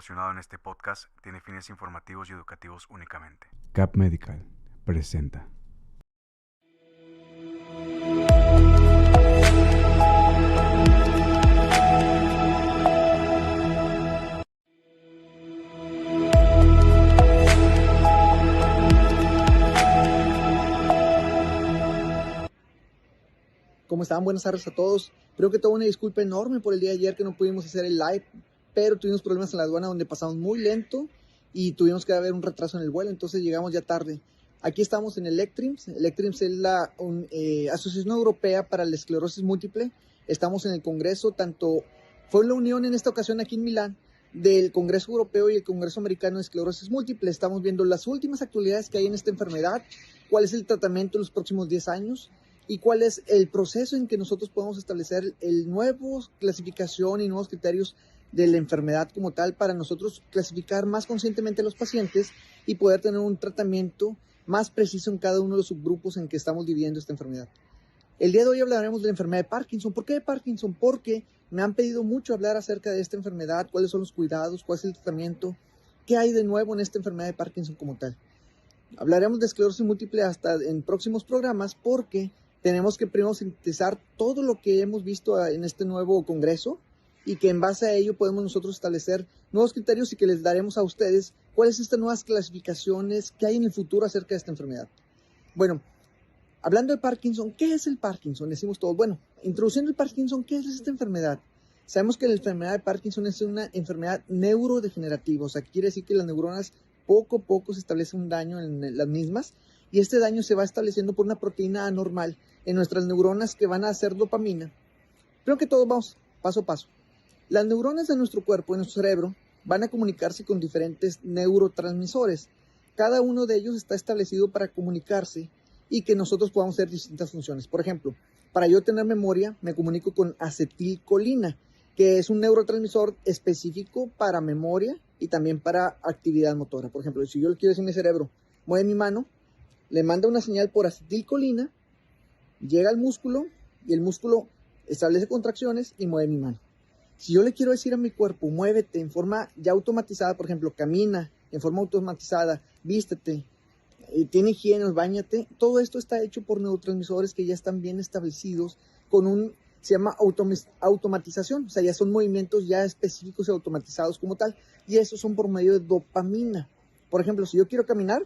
proporcionado en este podcast tiene fines informativos y educativos únicamente. CAP Medical presenta. ¿Cómo están? Buenas tardes a todos. Creo que toda una disculpa enorme por el día de ayer que no pudimos hacer el live, pero tuvimos problemas en la aduana donde pasamos muy lento y tuvimos que haber un retraso en el vuelo, entonces llegamos ya tarde. Aquí estamos en Electrims. Electrims es la Asociación Europea para la Esclerosis Múltiple. Estamos en el Congreso, fue la unión en esta ocasión aquí en Milán del Congreso Europeo y el Congreso Americano de Esclerosis Múltiple. Estamos viendo las últimas actualidades que hay en esta enfermedad, cuál es el tratamiento en los próximos 10 años, y cuál es el proceso en que nosotros podemos establecer el nuevo clasificación y nuevos criterios de la enfermedad como tal para nosotros clasificar más conscientemente a los pacientes y poder tener un tratamiento más preciso en cada uno de los subgrupos en que estamos dividiendo esta enfermedad. El día de hoy hablaremos de la enfermedad de Parkinson. ¿Por qué de Parkinson? Porque me han pedido mucho hablar acerca de esta enfermedad, cuáles son los cuidados, cuál es el tratamiento, qué hay de nuevo en esta enfermedad de Parkinson como tal. Hablaremos de esclerosis múltiple hasta en próximos programas porque tenemos que primero sintetizar todo lo que hemos visto en este nuevo congreso y que en base a ello podemos nosotros establecer nuevos criterios y que les daremos a ustedes cuáles son estas nuevas clasificaciones que hay en el futuro acerca de esta enfermedad. Bueno, hablando de Parkinson, ¿qué es el Parkinson? Decimos todos, bueno, introduciendo el Parkinson, ¿qué es esta enfermedad? Sabemos que la enfermedad de Parkinson es una enfermedad neurodegenerativa, o sea, quiere decir que las neuronas poco a poco se establece un daño en las mismas y este daño se va estableciendo por una proteína anormal en nuestras neuronas que van a hacer dopamina. Creo que todos vamos paso a paso. Las neuronas de nuestro cuerpo, de nuestro cerebro, van a comunicarse con diferentes neurotransmisores. Cada uno de ellos está establecido para comunicarse y que nosotros podamos hacer distintas funciones. Por ejemplo, para yo tener memoria, me comunico con acetilcolina, que es un neurotransmisor específico para memoria y también para actividad motora. Por ejemplo, si yo le quiero decir a mi cerebro, mueve mi mano, le manda una señal por acetilcolina, llega al músculo y el músculo establece contracciones y mueve mi mano. Si yo le quiero decir a mi cuerpo, muévete en forma ya automatizada, por ejemplo, camina en forma automatizada, vístete, tiene higiene, báñate, todo esto está hecho por neurotransmisores que ya están bien establecidos se llama automatización, o sea, ya son movimientos ya específicos y automatizados como tal, y esos son por medio de dopamina. Por ejemplo, si yo quiero caminar,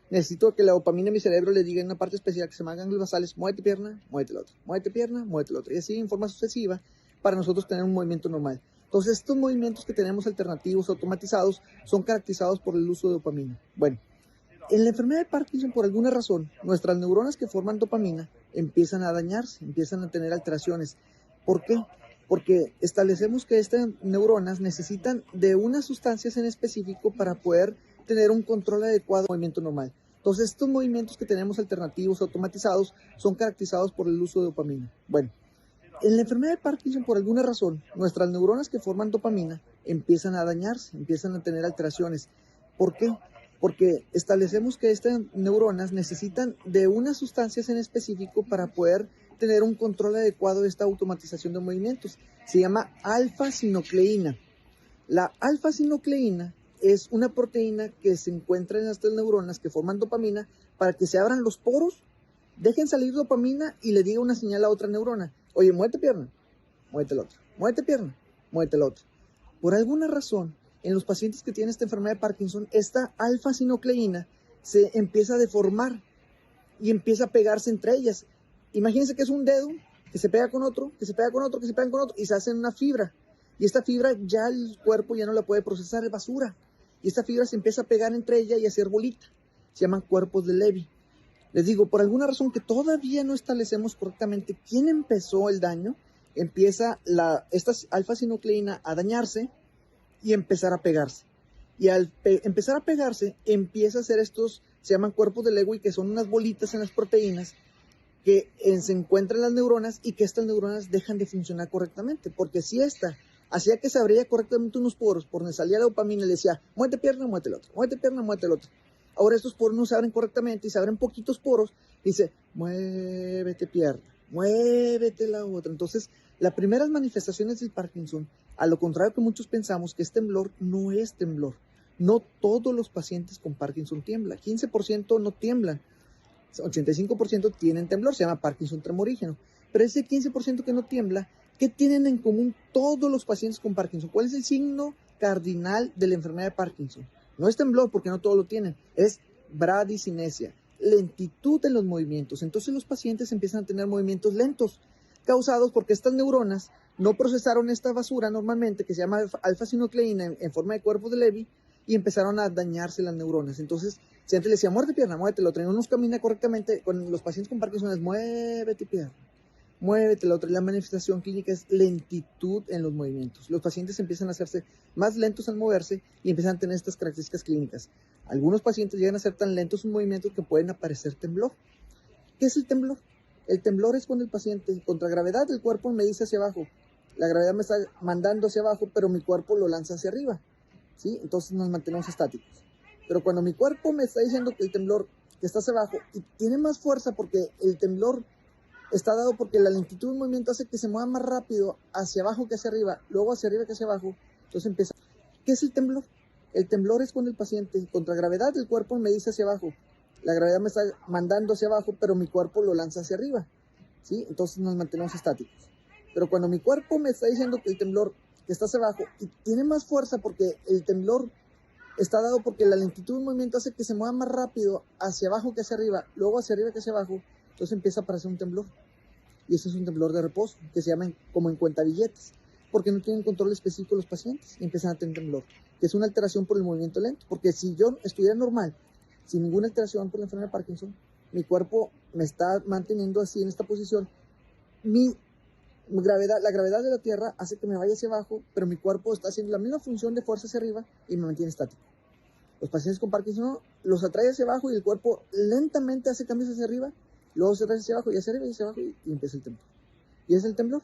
necesito que la dopamina en mi cerebro le diga en una parte especial que se llama ganglios basales, muévete pierna, muévete la otra, muévete pierna, muévete la otra, y así en forma sucesiva para nosotros tener un movimiento normal. Entonces, estos movimientos que tenemos alternativos, automatizados, son caracterizados por el uso de dopamina. Bueno, en la enfermedad de Parkinson, por alguna razón, nuestras neuronas que forman dopamina empiezan a dañarse, empiezan a tener alteraciones. ¿Por qué? Porque establecemos que estas neuronas necesitan de unas sustancias en específico para poder tener un control adecuado del movimiento normal. Entonces, estos movimientos que tenemos alternativos, automatizados, son caracterizados por el uso de dopamina. Bueno, en la enfermedad de Parkinson, por alguna razón, nuestras neuronas que forman dopamina empiezan a dañarse, empiezan a tener alteraciones. ¿Por qué? Porque establecemos que estas neuronas necesitan de unas sustancias en específico para poder tener un control adecuado de esta automatización de movimientos. Se llama alfa-sinucleína. La alfa-sinucleína es una proteína que se encuentra en estas neuronas que forman dopamina para que se abran los poros, dejen salir dopamina y le diga una señal a otra neurona. Oye, muévete pierna, muévete la otra, muévete pierna, muévete la otra. Por alguna razón, en los pacientes que tienen esta enfermedad de Parkinson, esta alfa-sinucleína se empieza a deformar y empieza a pegarse entre ellas. Imagínense que es un dedo que se pega con otro, que se pega con otro, que se pega con otro y se hace una fibra. Y esta fibra ya el cuerpo ya no la puede procesar, es basura. Y esta fibra se empieza a pegar entre ella y a hacer bolita. Se llaman cuerpos de Levy. Les digo, por alguna razón que todavía no establecemos correctamente quién empezó el daño, empieza esta alfa-sinucleína a dañarse y empezar a pegarse. Y al empezar a pegarse, empieza a hacer se llaman cuerpos de Lewy, que son unas bolitas en las proteínas que se encuentran en las neuronas y que estas neuronas dejan de funcionar correctamente. Porque si esta hacía que se abría correctamente unos poros, por donde salía la dopamina y le decía, muévete pierna, muévete la otra, muévete pierna, muévete la otra. Ahora estos poros no se abren correctamente y se abren poquitos poros, dice, muévete pierna, muévete la otra. Entonces, las primeras manifestaciones del Parkinson, a lo contrario que muchos pensamos que es temblor, no es temblor. No todos los pacientes con Parkinson tiemblan. 15% no tiemblan. 85% tienen temblor, se llama Parkinson tremorígeno. Pero ese 15% que no tiembla, ¿qué tienen en común todos los pacientes con Parkinson? ¿Cuál es el signo cardinal de la enfermedad de Parkinson? No es temblor, porque no todos lo tienen, es bradicinesia, lentitud en los movimientos. Entonces los pacientes empiezan a tener movimientos lentos, causados porque estas neuronas no procesaron esta basura normalmente, que se llama alfa-sinucleína en forma de cuerpos de Levy, y empezaron a dañarse las neuronas. Entonces, si antes le decía, muévete pierna, muévete la otra, y no nos camina correctamente, con los pacientes con Parkinson es, muévete pierna, muévete la otra. La manifestación clínica es lentitud en los movimientos. Los pacientes empiezan a hacerse más lentos al moverse y empiezan a tener estas características clínicas. Algunos pacientes llegan a ser tan lentos sus movimientos que pueden aparecer temblor. ¿Qué es el temblor? El temblor es cuando el paciente, contra gravedad del cuerpo, me dice hacia abajo. La gravedad me está mandando hacia abajo, pero mi cuerpo lo lanza hacia arriba, ¿sí? Entonces nos mantenemos estáticos. Pero cuando mi cuerpo me está diciendo que el temblor que está hacia abajo y tiene más fuerza porque el temblor está dado porque la lentitud del movimiento hace que se mueva más rápido hacia abajo que hacia arriba, luego hacia arriba que hacia abajo, entonces empieza. ¿Qué es el temblor? El temblor es cuando el paciente, contra gravedad del cuerpo, me dice hacia abajo. La gravedad me está mandando hacia abajo, pero mi cuerpo lo lanza hacia arriba, ¿sí? Entonces nos mantenemos estáticos. Pero cuando mi cuerpo me está diciendo que el temblor que está hacia abajo y tiene más fuerza porque el temblor está dado porque la lentitud del movimiento hace que se mueva más rápido hacia abajo que hacia arriba, luego hacia arriba que hacia abajo, entonces empieza a aparecer un temblor. Y ese es un temblor de reposo, que se llama como en cuentabilletes, porque no tienen control específico los pacientes y empiezan a tener temblor, que es una alteración por el movimiento lento. Porque si yo estuviera normal, sin ninguna alteración por la enfermedad de Parkinson, mi cuerpo me está manteniendo así en esta posición, la gravedad de la Tierra hace que me vaya hacia abajo, pero mi cuerpo está haciendo la misma función de fuerza hacia arriba y me mantiene estático. Los pacientes con Parkinson los atrae hacia abajo y el cuerpo lentamente hace cambios hacia arriba, luego se trae hacia abajo y hacia arriba y hacia abajo y empieza el temblor. Y es el temblor.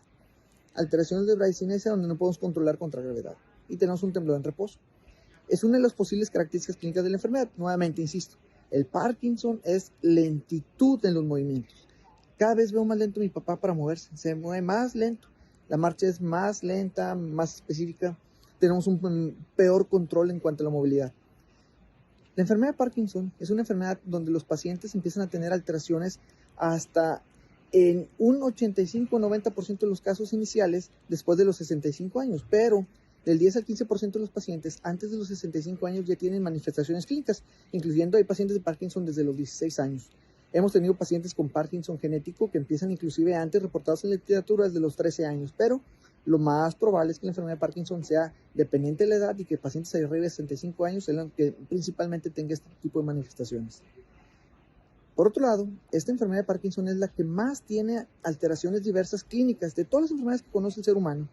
Alteraciones de bradicinesia donde no podemos controlar contra gravedad. Y tenemos un temblor en reposo. Es una de las posibles características clínicas de la enfermedad. Nuevamente, insisto, el Parkinson es lentitud en los movimientos. Cada vez veo más lento a mi papá para moverse. Se mueve más lento. La marcha es más lenta, más específica. Tenemos un peor control en cuanto a la movilidad. La enfermedad de Parkinson es una enfermedad donde los pacientes empiezan a tener alteraciones hasta en un 85-90% de los casos iniciales después de los 65 años, pero del 10 al 15% de los pacientes antes de los 65 años ya tienen manifestaciones clínicas, incluyendo hay pacientes de Parkinson desde los 16 años. Hemos tenido pacientes con Parkinson genético que empiezan inclusive antes reportados en la literatura desde los 13 años, pero lo más probable es que la enfermedad de Parkinson sea dependiente de la edad y que pacientes arriba de 65 años sean los que principalmente tengan este tipo de manifestaciones. Por otro lado, esta enfermedad de Parkinson es la que más tiene alteraciones diversas clínicas de todas las enfermedades que conoce el ser humano,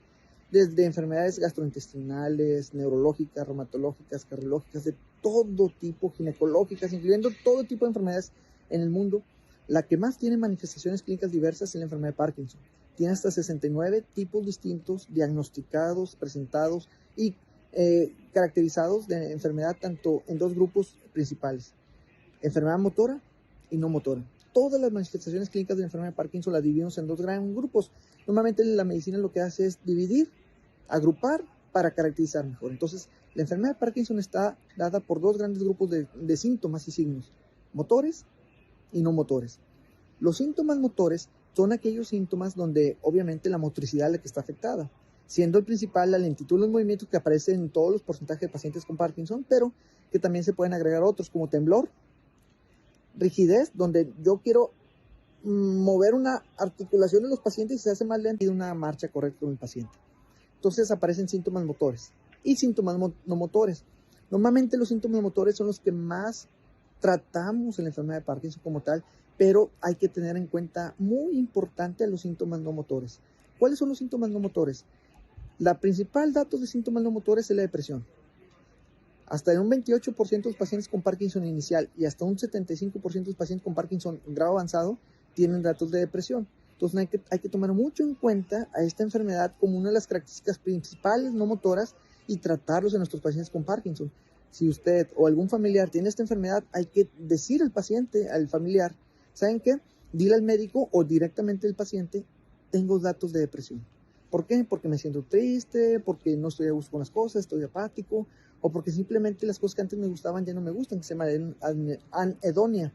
desde enfermedades gastrointestinales, neurológicas, reumatológicas, cardiológicas, de todo tipo, ginecológicas, incluyendo todo tipo de enfermedades en el mundo. La que más tiene manifestaciones clínicas diversas es la enfermedad de Parkinson. Tiene hasta 69 tipos distintos, diagnosticados, presentados y caracterizados de enfermedad tanto en dos grupos principales, enfermedad motora y no motora. Todas las manifestaciones clínicas de la enfermedad de Parkinson las dividimos en dos grandes grupos. Normalmente la medicina lo que hace es dividir, agrupar para caracterizar mejor. Entonces, la enfermedad de Parkinson está dada por dos grandes grupos de síntomas y signos, motores y no motores. Los síntomas motores son aquellos síntomas donde obviamente la motricidad es la que está afectada, siendo el principal la lentitud de los movimientos que aparece en todos los porcentajes de pacientes con Parkinson, pero que también se pueden agregar otros como temblor, rigidez, donde yo quiero mover una articulación de los pacientes y se hace más lenta y una marcha correcta con el paciente. Entonces aparecen síntomas motores y síntomas no motores. Normalmente los síntomas motores son los que más tratamos en la enfermedad de Parkinson como tal, pero hay que tener en cuenta muy importante los síntomas no motores. ¿Cuáles son los síntomas no motores? La principal dato de síntomas no motores es la depresión. Hasta en un 28% de los pacientes con Parkinson inicial y hasta un 75% de los pacientes con Parkinson en grado avanzado tienen datos de depresión. Entonces hay que tomar mucho en cuenta a esta enfermedad como una de las características principales no motoras y tratarlos en nuestros pacientes con Parkinson. Si usted o algún familiar tiene esta enfermedad, hay que decir al paciente, al familiar, ¿saben qué? dile al médico o directamente al paciente, tengo datos de depresión. ¿Por qué? Porque me siento triste, porque no estoy a gusto con las cosas, estoy apático, o porque simplemente las cosas que antes me gustaban ya no me gustan, que se llama anedonia.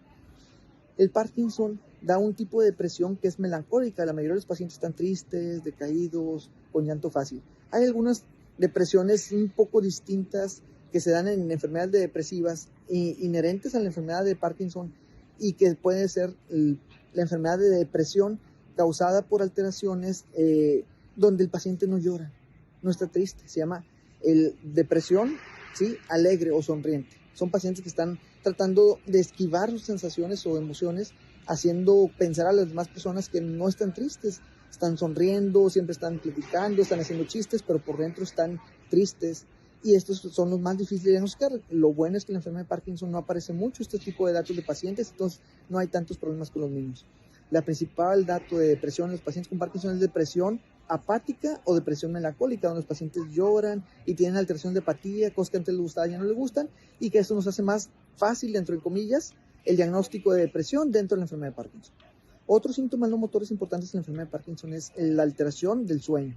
El Parkinson da un tipo de depresión que es melancólica. La mayoría de los pacientes están tristes, decaídos, con llanto fácil. Hay algunas depresiones un poco distintas que se dan en enfermedades depresivas inherentes a la enfermedad de Parkinson y que puede ser la enfermedad de depresión causada por alteraciones donde el paciente no llora, no está triste. Se llama depresión, ¿sí?, alegre o sonriente. Son pacientes que están tratando de esquivar sus sensaciones o emociones, haciendo pensar a las demás personas que no están tristes, están sonriendo, siempre están platicando, están haciendo chistes, pero por dentro están tristes. Y estos son los más difíciles de diagnosticar. Lo bueno es que en la enfermedad de Parkinson no aparece mucho este tipo de datos de pacientes, entonces no hay tantos problemas con los niños. La principal dato de depresión en los pacientes con Parkinson es depresión apática o depresión melancólica, donde los pacientes lloran y tienen alteración de apatía, cosas que antes les gustaban ya no les gustan, y que esto nos hace más fácil, dentro de comillas, el diagnóstico de depresión dentro de la enfermedad de Parkinson. Otros síntomas no motores importantes en la enfermedad de Parkinson es la alteración del sueño.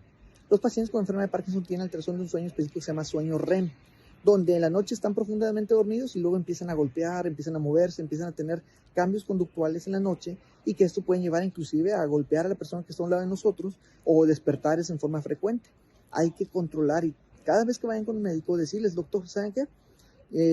Los pacientes con enfermedad de Parkinson tienen alteración de un sueño específico que se llama sueño REM, donde en la noche están profundamente dormidos y luego empiezan a golpear, empiezan a moverse, empiezan a tener cambios conductuales en la noche, y que esto puede llevar inclusive a golpear a la persona que está a un lado de nosotros o despertares en forma frecuente. Hay que controlar, y cada vez que vayan con un médico decirles, doctor, ¿saben qué?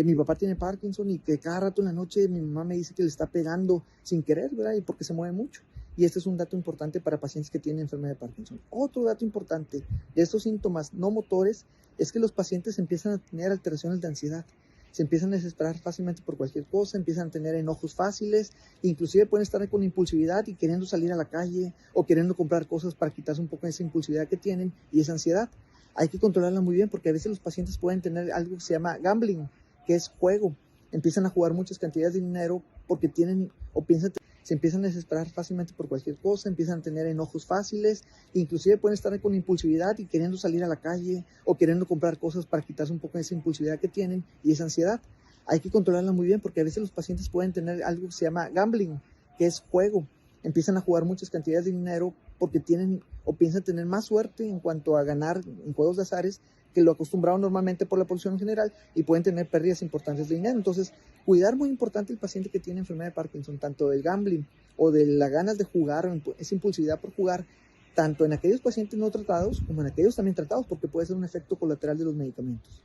Mi papá tiene Parkinson y que cada rato en la noche mi mamá me dice que le está pegando sin querer, ¿verdad? Y porque se mueve mucho. Y este es un dato importante para pacientes que tienen enfermedad de Parkinson. Otro dato importante de estos síntomas no motores es que los pacientes empiezan a tener alteraciones de ansiedad. Se empiezan a desesperar fácilmente por cualquier cosa, empiezan a tener enojos fáciles, inclusive pueden estar con impulsividad y queriendo salir a la calle o queriendo comprar cosas para quitarse un poco de esa impulsividad que tienen y esa ansiedad. Hay que controlarla muy bien porque a veces los pacientes pueden tener algo que se llama gambling, que es juego. Empiezan a jugar muchas cantidades de dinero porque tienen o piensan, se empiezan a desesperar fácilmente por cualquier cosa, empiezan a tener enojos fáciles, inclusive pueden estar con impulsividad y queriendo salir a la calle o queriendo comprar cosas para quitarse un poco de esa impulsividad que tienen y esa ansiedad. Hay que controlarla muy bien porque a veces los pacientes pueden tener algo que se llama gambling, que es juego. Empiezan a jugar muchas cantidades de dinero porque tienen o piensan tener más suerte en cuanto a ganar en juegos de azares que lo acostumbrado normalmente por la población en general, y pueden tener pérdidas importantes de dinero. Entonces, cuidar muy importante el paciente que tiene enfermedad de Parkinson, tanto del gambling o de las ganas de jugar, o esa impulsividad por jugar, tanto en aquellos pacientes no tratados como en aquellos también tratados, porque puede ser un efecto colateral de los medicamentos.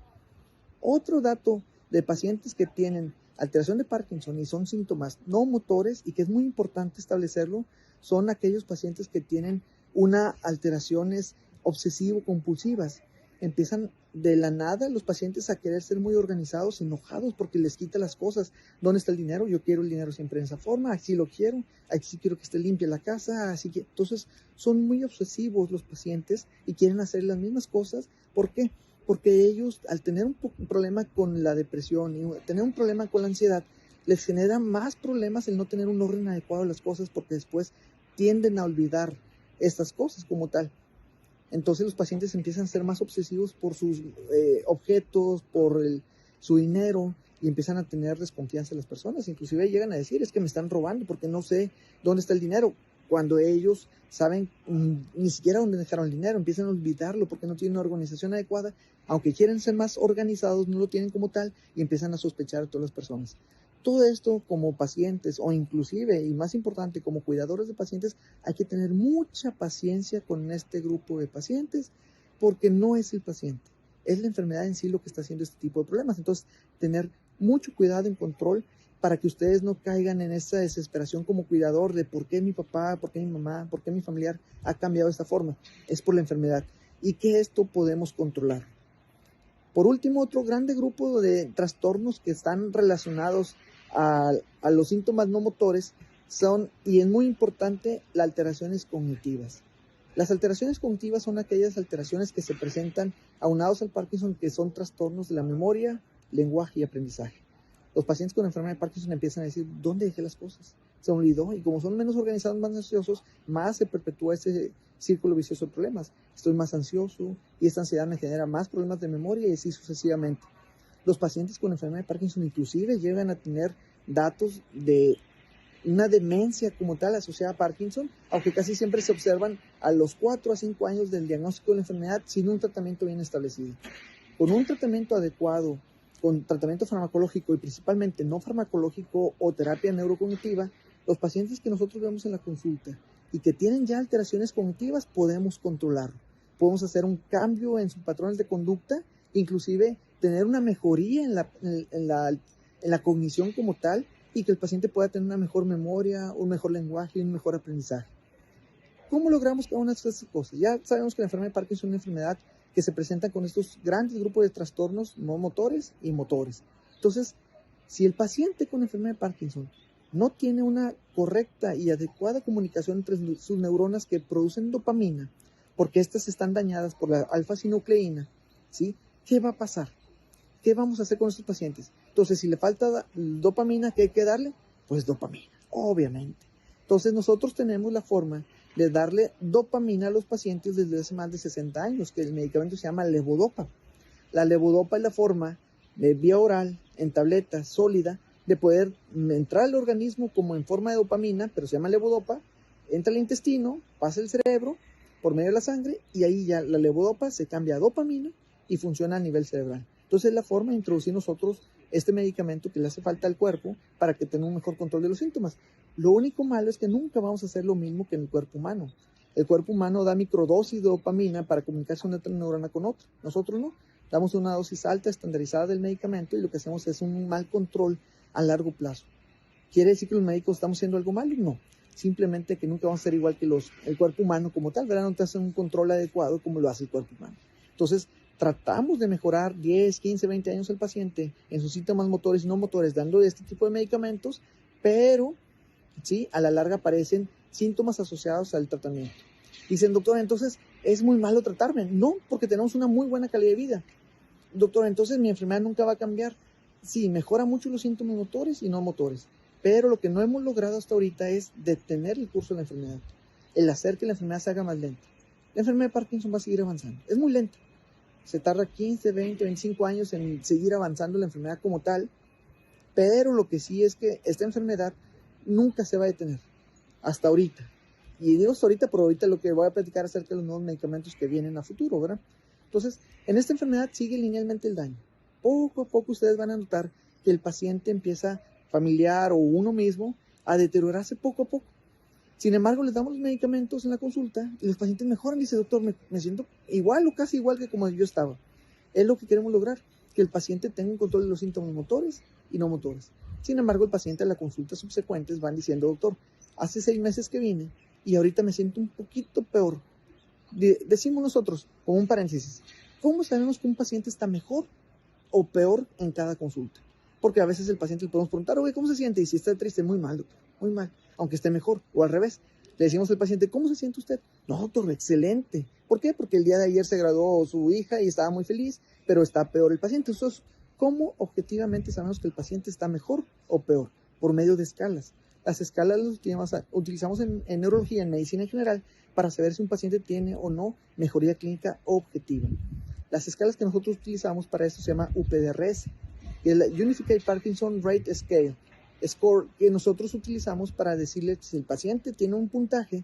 Otro dato de pacientes que tienen alteración de Parkinson y son síntomas no motores, y que es muy importante establecerlo, son aquellos pacientes que tienen una alteraciones obsesivo-compulsivas. Empiezan de la nada los pacientes a querer ser muy organizados, enojados porque les quita las cosas. ¿Dónde está el dinero? Yo quiero el dinero siempre en esa forma, así lo quiero, así quiero que esté limpia la casa, así que... Entonces son muy obsesivos los pacientes y quieren hacer las mismas cosas. ¿Por qué? Porque ellos, al tener un problema con la depresión y tener un problema con la ansiedad, les genera más problemas el no tener un orden adecuado de las cosas, porque después tienden a olvidar estas cosas como tal. Entonces los pacientes empiezan a ser más obsesivos por sus objetos, por su dinero, y empiezan a tener desconfianza en las personas. Inclusive llegan a decir, es que me están robando porque no sé dónde está el dinero. Cuando ellos saben ni siquiera dónde dejaron el dinero, empiezan a olvidarlo porque no tienen una organización adecuada. Aunque quieren ser más organizados, no lo tienen como tal, y empiezan a sospechar a todas las personas. Todo esto como pacientes, o inclusive, y más importante, como cuidadores de pacientes, hay que tener mucha paciencia con este grupo de pacientes, porque no es el paciente, es la enfermedad en sí lo que está haciendo este tipo de problemas. Entonces, tener mucho cuidado en control para que ustedes no caigan en esa desesperación como cuidador de por qué mi papá, por qué mi mamá, por qué mi familiar ha cambiado de esta forma. Es por la enfermedad, y que esto podemos controlar. Por último, otro grande grupo de trastornos que están relacionados a los síntomas no motores son, y es muy importante, las alteraciones cognitivas. Las alteraciones cognitivas son aquellas alteraciones que se presentan aunados al Parkinson, que son trastornos de la memoria, lenguaje y aprendizaje. Los pacientes con enfermedad de Parkinson empiezan a decir, ¿dónde dejé las cosas? Se me olvidó, y como son menos organizados, más ansiosos, más se perpetúa ese círculo vicioso de problemas. Estoy más ansioso y esta ansiedad me genera más problemas de memoria, y así sucesivamente. Los pacientes con enfermedad de Parkinson inclusive llegan a tener datos de una demencia como tal asociada a Parkinson, aunque casi siempre se observan a los 4 a 5 años del diagnóstico de la enfermedad sin un tratamiento bien establecido. Con un tratamiento adecuado, con tratamiento farmacológico y principalmente no farmacológico o terapia neurocognitiva, los pacientes que nosotros vemos en la consulta y que tienen ya alteraciones cognitivas podemos controlarlo. Podemos hacer un cambio en sus patrones de conducta, inclusive tener una mejoría en la cognición como tal, y que el paciente pueda tener una mejor memoria, un mejor lenguaje y un mejor aprendizaje. ¿Cómo logramos cada una de estas cosas? Ya sabemos que la enfermedad de Parkinson es una enfermedad que se presenta con estos grandes grupos de trastornos no motores y motores. Entonces, si el paciente con enfermedad de Parkinson no tiene una correcta y adecuada comunicación entre sus neuronas que producen dopamina, porque estas están dañadas por la alfa-sinucleína, ¿sí? ¿Qué va a pasar? ¿Qué vamos a hacer con estos pacientes? Entonces, si le falta dopamina, ¿qué hay que darle? Pues dopamina, obviamente. Entonces, nosotros tenemos la forma de darle dopamina a los pacientes desde hace más de 60 años, que el medicamento se llama levodopa. La levodopa es la forma de vía oral, en tableta sólida, de poder entrar al organismo como en forma de dopamina, pero se llama levodopa, entra al intestino, pasa al cerebro, por medio de la sangre, y ahí ya la levodopa se cambia a dopamina y funciona a nivel cerebral. Entonces es la forma de introducir nosotros este medicamento que le hace falta al cuerpo para que tenga un mejor control de los síntomas. Lo único malo es que nunca vamos a hacer lo mismo que en el cuerpo humano. El cuerpo humano da microdosis de dopamina para comunicarse una neurona con otra. Nosotros no. Damos una dosis alta, estandarizada del medicamento, y lo que hacemos es un mal control a largo plazo. ¿Quiere decir que los médicos estamos haciendo algo malo? No. Simplemente que nunca vamos a ser igual que el cuerpo humano como tal, ¿verdad? No te hacen un control adecuado como lo hace el cuerpo humano. Entonces, tratamos de mejorar 10, 15, 20 años al paciente en sus síntomas motores y no motores, dando este tipo de medicamentos, pero ¿sí? A la larga aparecen síntomas asociados al tratamiento. Dicen, doctor, entonces es muy malo tratarme. No, porque tenemos una muy buena calidad de vida. Doctor, entonces mi enfermedad nunca va a cambiar. Sí, mejora mucho los síntomas motores y no motores, pero lo que no hemos logrado hasta ahorita es detener el curso de la enfermedad, el hacer que la enfermedad se haga más lenta. La enfermedad de Parkinson va a seguir avanzando. Es muy lenta. Se tarda 15, 20, 25 años en seguir avanzando la enfermedad como tal, pero lo que sí es que esta enfermedad nunca se va a detener, hasta ahorita. Y digo hasta ahorita, pero ahorita lo que voy a platicar acerca de los nuevos medicamentos que vienen a futuro, ¿verdad? Entonces, en esta enfermedad sigue linealmente el daño. Poco a poco ustedes van a notar que el paciente empieza, familiar o uno mismo, a deteriorarse poco a poco. Sin embargo, les damos los medicamentos en la consulta y los pacientes mejoran y dicen, doctor, me siento igual o casi igual que como yo estaba. Es lo que queremos lograr, que el paciente tenga un control de los síntomas motores y no motores. Sin embargo, el paciente en las consultas subsecuentes van diciendo, doctor, hace 6 meses que vine y ahorita me siento un poquito peor. Decimos nosotros, como un paréntesis, ¿cómo sabemos que un paciente está mejor o peor en cada consulta? Porque a veces el paciente le podemos preguntar, oye, ¿cómo se siente? Y si está triste, muy mal, doctor, muy mal, aunque esté mejor. O al revés, le decimos al paciente, ¿cómo se siente usted? No, doctor, excelente. ¿Por qué? Porque el día de ayer se graduó su hija y estaba muy feliz, pero está peor el paciente. Entonces, ¿cómo objetivamente sabemos que el paciente está mejor o peor? Por medio de escalas. Las escalas las utilizamos en neurología, en medicina en general, para saber si un paciente tiene o no mejoría clínica objetiva. Las escalas que nosotros utilizamos para esto se llama UPDRS, que es la Unified Parkinson Rate Scale, score que nosotros utilizamos para decirle si el paciente tiene un puntaje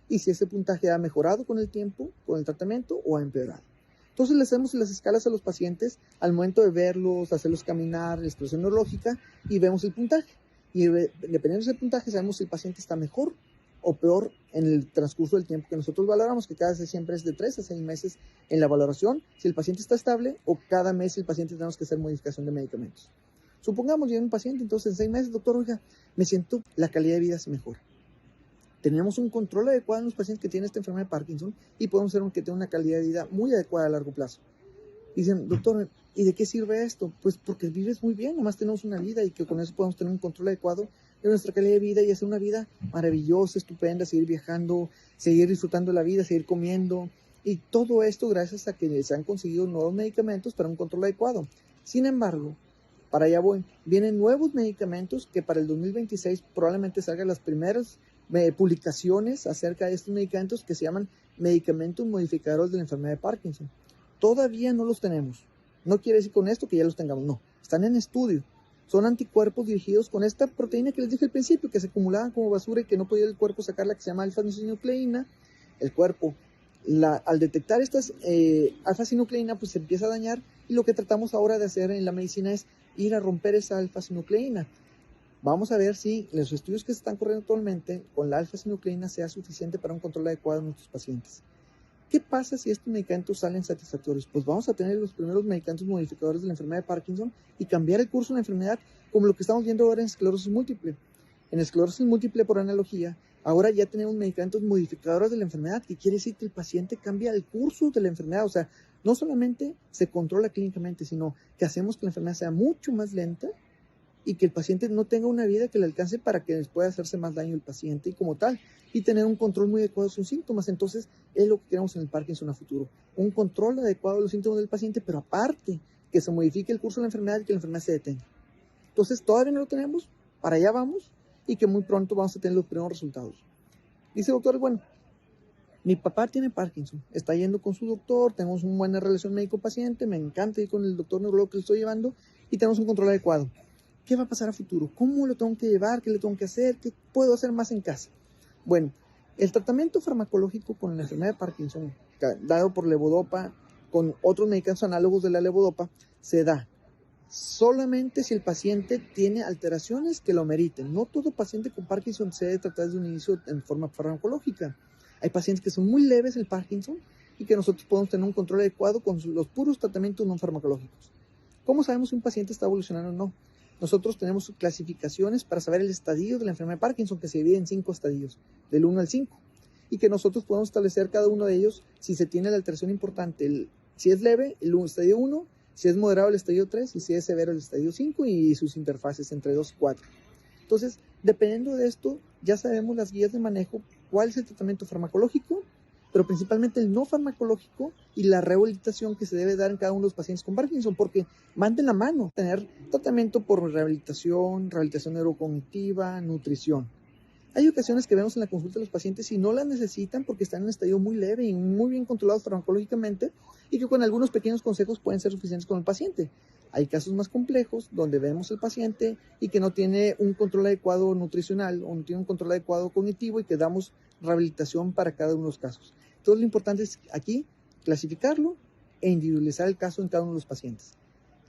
y si ese puntaje ha mejorado con el tiempo, con el tratamiento, o ha empeorado. Entonces le hacemos las escalas a los pacientes al momento de verlos, hacerlos caminar, la expresión neurológica, y vemos el puntaje. Y dependiendo del puntaje sabemos si el paciente está mejor o peor en el transcurso del tiempo que nosotros valoramos, que cada vez siempre es de 3 a 6 meses en la valoración, si el paciente está estable, o cada mes el paciente tenemos que hacer modificación de medicamentos. Supongamos viene un paciente, entonces en 6 meses, doctor, oiga, me siento, la calidad de vida se mejora. Tenemos un control adecuado en los pacientes que tienen esta enfermedad de Parkinson y podemos hacer que tenga una calidad de vida muy adecuada a largo plazo. Dicen, doctor, ¿y de qué sirve esto? Pues porque vives muy bien, nomás tenemos una vida y que con eso podemos tener un control adecuado de nuestra calidad de vida y hacer una vida maravillosa, estupenda, seguir viajando, seguir disfrutando la vida, seguir comiendo. Y todo esto gracias a que se han conseguido nuevos medicamentos para un control adecuado. Sin embargo, para allá voy, vienen nuevos medicamentos que para el 2026 probablemente salgan las primeras publicaciones acerca de estos medicamentos que se llaman medicamentos modificadores de la enfermedad de Parkinson. Todavía no los tenemos. No quiere decir con esto que ya los tengamos, no. Están en estudio. Son anticuerpos dirigidos con esta proteína que les dije al principio, que se acumulaba como basura y que no podía el cuerpo sacarla, que se llama alfa-sinucleína. El cuerpo, al detectar estas alfa-sinucleína, pues se empieza a dañar, y lo que tratamos ahora de hacer en la medicina es ir a romper esa alfa-sinucleína. Vamos a ver si los estudios que se están corriendo actualmente con la alfa-sinucleína sea suficiente para un control adecuado de nuestros pacientes. ¿Qué pasa si estos medicamentos salen satisfactorios? Pues vamos a tener los primeros medicamentos modificadores de la enfermedad de Parkinson y cambiar el curso de la enfermedad, como lo que estamos viendo ahora en esclerosis múltiple. En esclerosis múltiple, por analogía, ahora ya tenemos medicamentos modificadores de la enfermedad, que quiere decir que el paciente cambia el curso de la enfermedad. O sea, no solamente se controla clínicamente, sino que hacemos que la enfermedad sea mucho más lenta y que el paciente no tenga una vida que le alcance para que pueda hacerse más daño el paciente y como tal, y tener un control muy adecuado de sus síntomas. Entonces, es lo que queremos en el Parkinson a futuro. Un control adecuado de los síntomas del paciente, pero aparte, que se modifique el curso de la enfermedad y que la enfermedad se detenga. Entonces, todavía no lo tenemos, para allá vamos, y que muy pronto vamos a tener los primeros resultados. Dice el doctor, bueno, mi papá tiene Parkinson, está yendo con su doctor, tenemos una buena relación médico-paciente, me encanta ir con el doctor neurólogo que le estoy llevando, y tenemos un control adecuado. ¿Qué va a pasar a futuro? ¿Cómo lo tengo que llevar? ¿Qué le tengo que hacer? ¿Qué puedo hacer más en casa? Bueno, el tratamiento farmacológico con la enfermedad de Parkinson, dado por levodopa, con otros medicamentos análogos de la levodopa, se da solamente si el paciente tiene alteraciones que lo meriten. No todo paciente con Parkinson se debe tratar desde un inicio en forma farmacológica. Hay pacientes que son muy leves el Parkinson y que nosotros podemos tener un control adecuado con los puros tratamientos no farmacológicos. ¿Cómo sabemos si un paciente está evolucionando o no? Nosotros tenemos clasificaciones para saber el estadio de la enfermedad de Parkinson, que se divide en 5 estadios, del 1 al 5, y que nosotros podemos establecer cada uno de ellos si se tiene la alteración importante. Si es leve, el estadio 1, si es moderado, el estadio 3, y si es severo, el estadio 5, y sus interfaces entre 2 y 4. Entonces, dependiendo de esto, ya sabemos las guías de manejo, cuál es el tratamiento farmacológico, pero principalmente el no farmacológico y la rehabilitación que se debe dar en cada uno de los pacientes con Parkinson, porque van de la mano, tener tratamiento por rehabilitación neurocognitiva, nutrición. Hay ocasiones que vemos en la consulta de los pacientes y no las necesitan porque están en un estadio muy leve y muy bien controlados farmacológicamente, y que con algunos pequeños consejos pueden ser suficientes con el paciente. Hay casos más complejos donde vemos al paciente y que no tiene un control adecuado nutricional o no tiene un control adecuado cognitivo y que damos rehabilitación para cada uno de los casos. Entonces, lo importante es aquí clasificarlo e individualizar el caso en cada uno de los pacientes.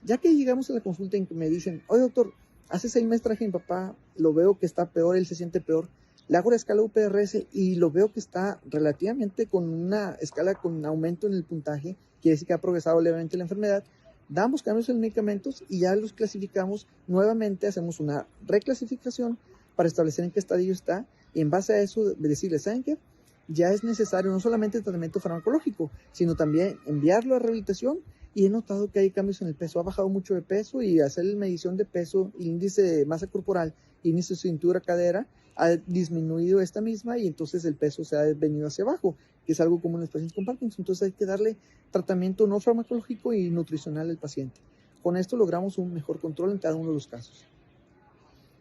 Ya que llegamos a la consulta en que me dicen, oye doctor, hace 6 meses traje a mi papá, lo veo que está peor, él se siente peor, le hago la escala UPRS y lo veo que está relativamente con una escala con aumento en el puntaje, quiere decir que ha progresado levemente la enfermedad, damos cambios en medicamentos y ya los clasificamos nuevamente, hacemos una reclasificación para establecer en qué estadio está, y en base a eso decirle, ¿saben qué? Ya es necesario no solamente el tratamiento farmacológico, sino también enviarlo a rehabilitación, y he notado que hay cambios en el peso, ha bajado mucho de peso, y hacer la medición de peso, índice de masa corporal, índice de cintura, cadera, ha disminuido esta misma, y entonces el peso se ha venido hacia abajo, que es algo común en los pacientes con Parkinson. Entonces hay que darle tratamiento no farmacológico y nutricional al paciente. Con esto logramos un mejor control en cada uno de los casos.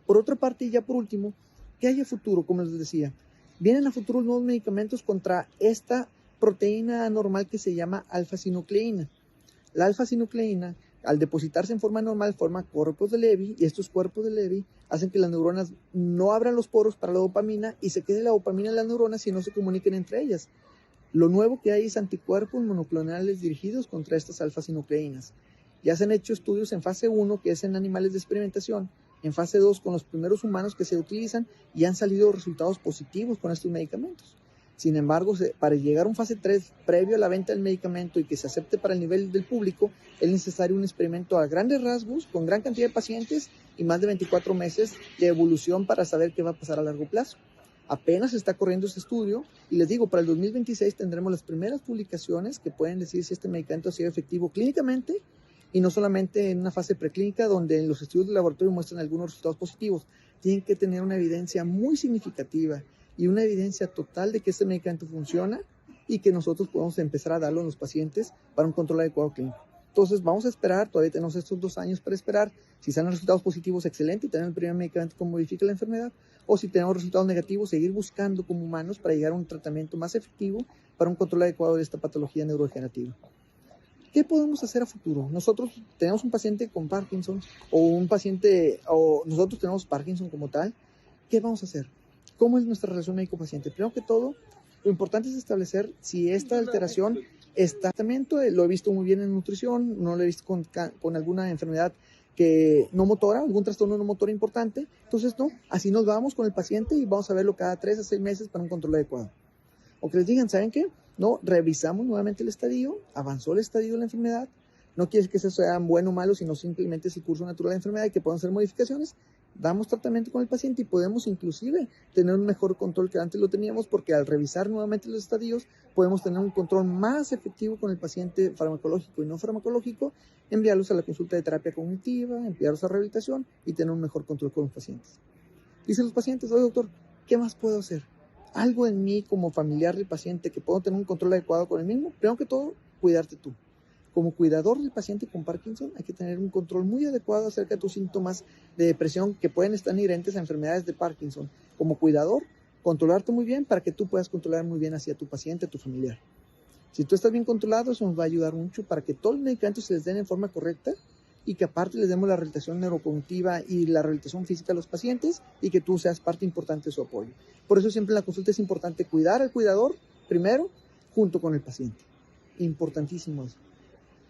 Por otra parte, y ya por último, ¿qué hay a futuro? Como les decía, vienen a futuro nuevos medicamentos contra esta proteína anormal que se llama alfa-sinucleína. La alfa-sinucleína, al depositarse en forma normal, forma cuerpos de Levy, y estos cuerpos de Levy hacen que las neuronas no abran los poros para la dopamina y se quede la dopamina en las neuronas y no se comuniquen entre ellas. Lo nuevo que hay es anticuerpos monoclonales dirigidos contra estas alfa-sinucleínas. Ya se han hecho estudios en fase 1, que es en animales de experimentación, en fase 2 con los primeros humanos que se utilizan, y han salido resultados positivos con estos medicamentos. Sin embargo, para llegar a un fase 3 previo a la venta del medicamento y que se acepte para el nivel del público, es necesario un experimento a grandes rasgos, con gran cantidad de pacientes y más de 24 meses de evolución para saber qué va a pasar a largo plazo. Apenas está corriendo este estudio y les digo, para el 2026 tendremos las primeras publicaciones que pueden decir si este medicamento ha sido efectivo clínicamente, y no solamente en una fase preclínica donde en los estudios de laboratorio muestran algunos resultados positivos. Tienen que tener una evidencia muy significativa y una evidencia total de que este medicamento funciona y que nosotros podemos empezar a darlo a los pacientes para un control adecuado clínico. Entonces vamos a esperar, todavía tenemos estos 2 años para esperar. Si salen resultados positivos, excelente, y tener el primer medicamento que modifica la enfermedad, o si tenemos resultados negativos, seguir buscando como humanos para llegar a un tratamiento más efectivo para un control adecuado de esta patología neurodegenerativa. ¿Qué podemos hacer a futuro? Nosotros tenemos un paciente con Parkinson o nosotros tenemos Parkinson como tal. ¿Qué vamos a hacer? ¿Cómo es nuestra relación médico-paciente? Primero que todo, lo importante es establecer si esta alteración está en tratamiento. Lo he visto muy bien en nutrición, no lo he visto con alguna enfermedad no motora, algún trastorno no motor importante. Entonces, no, así nos vamos con el paciente y vamos a verlo cada 3 a 6 meses para un control adecuado. O que les digan, ¿saben qué? No, revisamos nuevamente el estadio, avanzó el estadio de la enfermedad. No quiere que eso sea bueno o malo, sino simplemente es el curso natural de la enfermedad y que puedan hacer modificaciones. Damos tratamiento con el paciente y podemos inclusive tener un mejor control que antes lo teníamos, porque al revisar nuevamente los estadios podemos tener un control más efectivo con el paciente farmacológico y no farmacológico, enviarlos a la consulta de terapia cognitiva, enviarlos a rehabilitación y tener un mejor control con los pacientes. Dicen los pacientes, oye doctor, ¿qué más puedo hacer? Algo en mí como familiar del paciente que puedo tener un control adecuado con el mismo. Primero que todo, cuidarte tú. Como cuidador del paciente con Parkinson, hay que tener un control muy adecuado acerca de tus síntomas de depresión que pueden estar inherentes a enfermedades de Parkinson. Como cuidador, controlarte muy bien para que tú puedas controlar muy bien hacia tu paciente, a tu familiar. Si tú estás bien controlado, eso nos va a ayudar mucho para que todos los medicamentos se les den en forma correcta y que aparte les demos la rehabilitación neurocognitiva y la rehabilitación física a los pacientes y que tú seas parte importante de su apoyo. Por eso siempre en la consulta es importante cuidar al cuidador primero junto con el paciente. Importantísimo eso.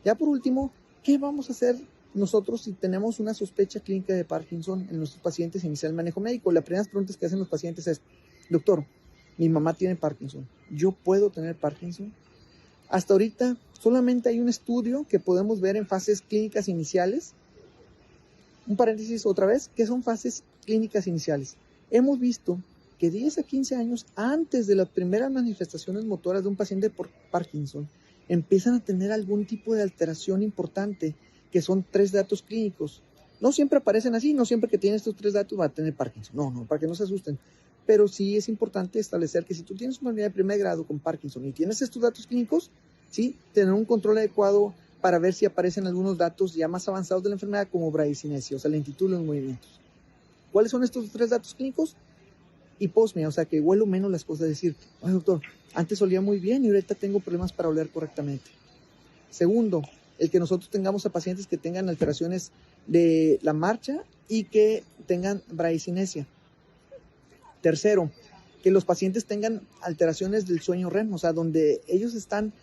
Ya por último, ¿qué vamos a hacer nosotros si tenemos una sospecha clínica de Parkinson en nuestros pacientes e iniciar el manejo médico? Las primeras preguntas que hacen los pacientes es, doctor, mi mamá tiene Parkinson, ¿yo puedo tener Parkinson? Hasta ahorita solamente hay un estudio que podemos ver en fases clínicas iniciales. Un paréntesis otra vez, ¿qué son fases clínicas iniciales? Hemos visto que 10 a 15 años antes de las primeras manifestaciones motoras de un paciente por Parkinson, empiezan a tener algún tipo de alteración importante, que son 3 datos clínicos. No siempre aparecen así, no siempre que tiene estos 3 datos va a tener Parkinson. No, para que no se asusten. Pero sí es importante establecer que si tú tienes una unidad de primer grado con Parkinson y tienes estos datos clínicos, ¿sí? Tener un control adecuado para ver si aparecen algunos datos ya más avanzados de la enfermedad, como bradicinesia, o sea, lentitud en los movimientos. ¿Cuáles son estos 3 datos clínicos? Hiposmia, o sea, que huelo menos las cosas. Decir, oye doctor, antes olía muy bien y ahorita tengo problemas para oler correctamente. Segundo, el que nosotros tengamos a pacientes que tengan alteraciones de la marcha y que tengan bradicinesia. Tercero, que los pacientes tengan alteraciones del sueño REM, o sea, donde ellos están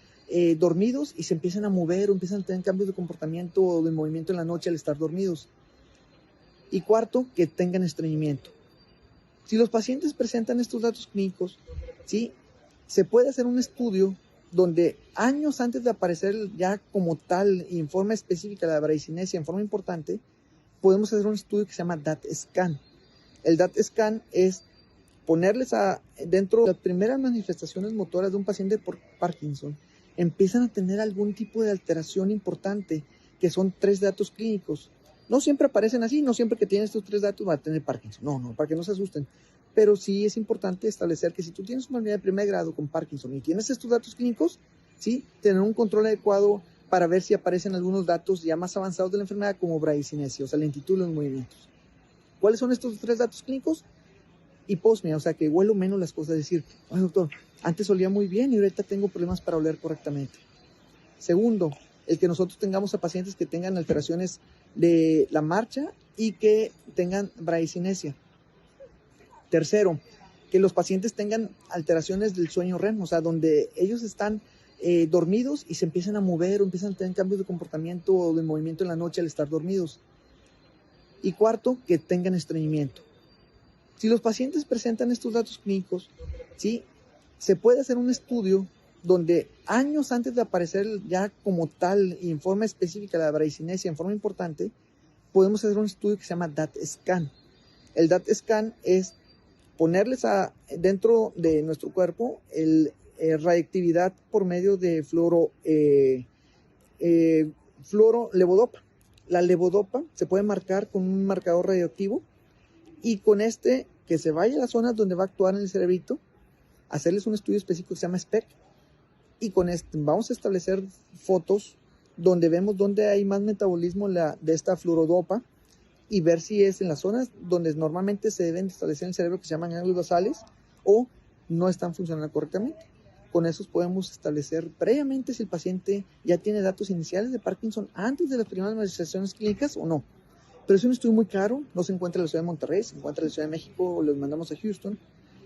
dormidos y se empiezan a mover o empiezan a tener cambios de comportamiento o de movimiento en la noche al estar dormidos. Y cuarto, que tengan estreñimiento. Si los pacientes presentan estos datos clínicos, ¿sí? Se puede hacer un estudio donde años antes de aparecer ya como tal y en forma específica la bradicinesia en forma importante, podemos hacer un estudio que se llama DAT-SCAN. El DAT-SCAN es ponerles dentro de las primeras manifestaciones motoras de un paciente por Parkinson, empiezan a tener algún tipo de alteración importante, que son 3 datos clínicos. No siempre aparecen así, no siempre que tiene estos 3 datos va a tener Parkinson. No, para que no se asusten. Pero sí es importante establecer que si tú tienes una unidad de primer grado con Parkinson y tienes estos datos clínicos, ¿sí? Tener un control adecuado para ver si aparecen algunos datos ya más avanzados de la enfermedad, como bradicinesia, o sea, lentitud en los movimientos. ¿Cuáles son estos 3 datos clínicos? Hiposmia, o sea, que huelo menos las cosas. Decir, oye doctor, antes olía muy bien y ahorita tengo problemas para oler correctamente. Segundo, el que nosotros tengamos a pacientes que tengan alteraciones de la marcha y que tengan bradicinesia. Tercero, que los pacientes tengan alteraciones del sueño REM, o sea, donde ellos están dormidos y se empiezan a mover o empiezan a tener cambios de comportamiento o de movimiento en la noche al estar dormidos. Y cuarto, que tengan estreñimiento. Si los pacientes presentan estos datos clínicos, ¿sí? Se puede hacer un estudio donde años antes de aparecer ya como tal y en forma específica la bradicinesia en forma importante, podemos hacer un estudio que se llama DAT-SCAN. El DAT-SCAN es ponerles dentro de nuestro cuerpo radioactividad por medio de fluorolevodopa. La levodopa se puede marcar con un marcador radioactivo y con que se vaya a las zonas donde va a actuar en el cerebrito, hacerles un estudio específico que se llama SPECT, y con vamos a establecer fotos donde vemos dónde hay más metabolismo de esta fluorodopa y ver si es en las zonas donde normalmente se deben establecer en el cerebro, que se llaman ganglios basales, o no están funcionando correctamente. Con esos podemos establecer previamente si el paciente ya tiene datos iniciales de Parkinson antes de las primeras manifestaciones clínicas o no. Pero es un estudio muy caro, no se encuentra en la ciudad de Monterrey, se encuentra en la ciudad de México o los mandamos a Houston.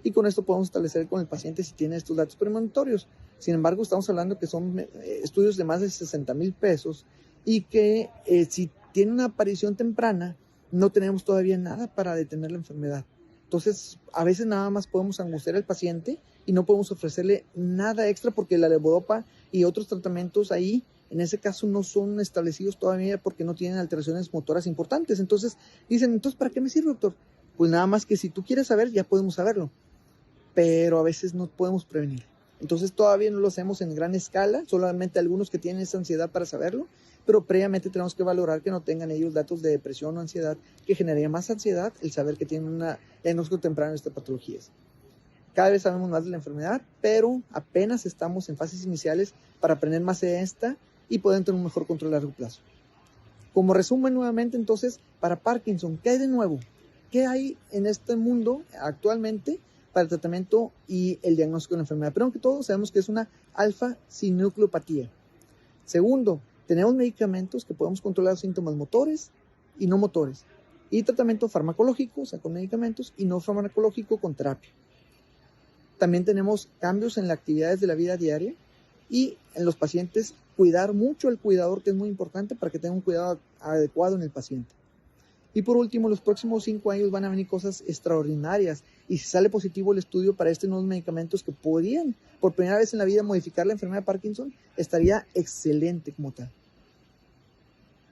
Y con esto podemos establecer con el paciente si tiene estos datos premonitorios. Sin embargo, estamos hablando que son estudios de más de 60,000 pesos y que si tiene una aparición temprana, no tenemos todavía nada para detener la enfermedad. Entonces, a veces nada más podemos angustiar al paciente y no podemos ofrecerle nada extra porque la levodopa y otros tratamientos ahí, en ese caso, no son establecidos todavía porque no tienen alteraciones motoras importantes. Entonces, dicen, entonces, ¿para qué me sirve, doctor? Pues nada más que si tú quieres saber, ya podemos saberlo, pero a veces no podemos prevenir. Entonces, todavía no lo hacemos en gran escala, solamente algunos que tienen esa ansiedad para saberlo, pero previamente tenemos que valorar que no tengan ellos datos de depresión o ansiedad, que generaría más ansiedad el saber que tienen un diagnóstico temprano de estas patologías. Cada vez sabemos más de la enfermedad, pero apenas estamos en fases iniciales para aprender más de esta y poder tener un mejor control a largo plazo. Como resumen nuevamente, entonces, para Parkinson, ¿qué hay de nuevo? ¿Qué hay en este mundo actualmente para el tratamiento y el diagnóstico de la enfermedad? Pero aunque todos sabemos que es una alfa-sinucleopatía. Segundo, tenemos medicamentos que podemos controlar síntomas motores y no motores. Y tratamiento farmacológico, o sea, con medicamentos, y no farmacológico con terapia. También tenemos cambios en las actividades de la vida diaria y en los pacientes cuidar mucho al cuidador, que es muy importante para que tenga un cuidado adecuado en el paciente. Y por último, los próximos 5 años van a venir cosas extraordinarias y si sale positivo el estudio para estos nuevos medicamentos que podrían por primera vez en la vida modificar la enfermedad de Parkinson, estaría excelente como tal.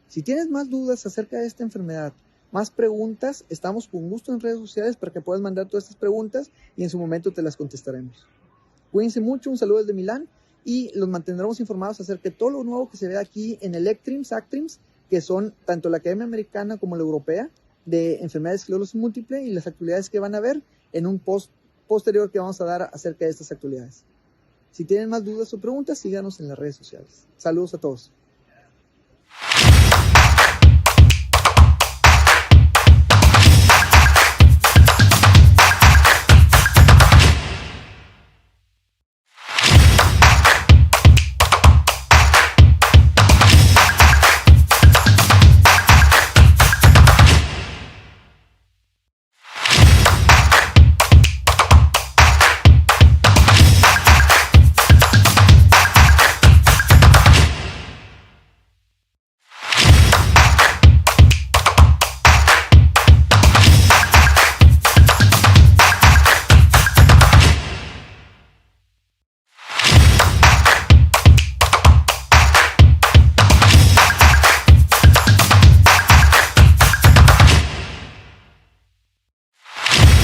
Si tienes más dudas acerca de esta enfermedad, más preguntas, estamos con gusto en redes sociales para que puedas mandar todas estas preguntas y en su momento te las contestaremos. Cuídense mucho, un saludo desde Milán y los mantendremos informados acerca de todo lo nuevo que se ve aquí en ECTRIMS, ACTRIMS, que son tanto la Academia Americana como la Europea de Enfermedades de Esclerosis Múltiple y las actividades que van a ver en un post posterior que vamos a dar acerca de estas actividades. Si tienen más dudas o preguntas, síganos en las redes sociales. Saludos a todos.